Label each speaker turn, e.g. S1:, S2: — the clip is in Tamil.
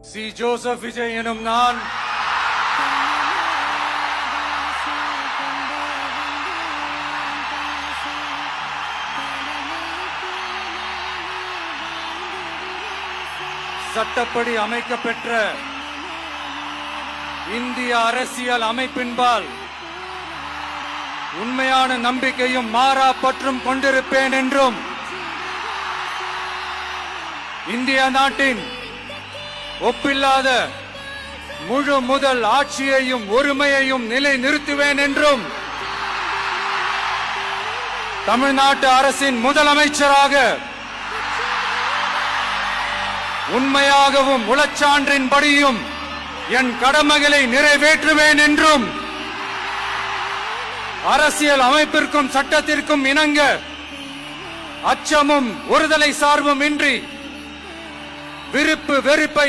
S1: சி. ஜோசப் விஜய் எனும் நான் சட்டப்படி அமைக்கப்பெற்ற இந்திய அரசியல் அமைப்பின்பால் உண்மையான நம்பிக்கையும் மாறா பற்றும் கொண்டிருப்பேன் என்றும் இந்திய நாட்டின் ஒப்பில்லாத முழு முதல் ஆட்சியையும் ஒருமையையும் நிலை நிறுத்துவேன் என்றும் தமிழ்நாட்டு அரசின் முதலமைச்சராக உண்மையாகவும் உளச்சான்றின்படியும் என் கடமைகளை நிறைவேற்றுவேன் என்றும் அரசியல் அமைப்பிற்கும் சட்டத்திற்கும் இணங்க அச்சமும் ஒருதலை சார்பும் இன்றி விருப்பு வெறுப்பை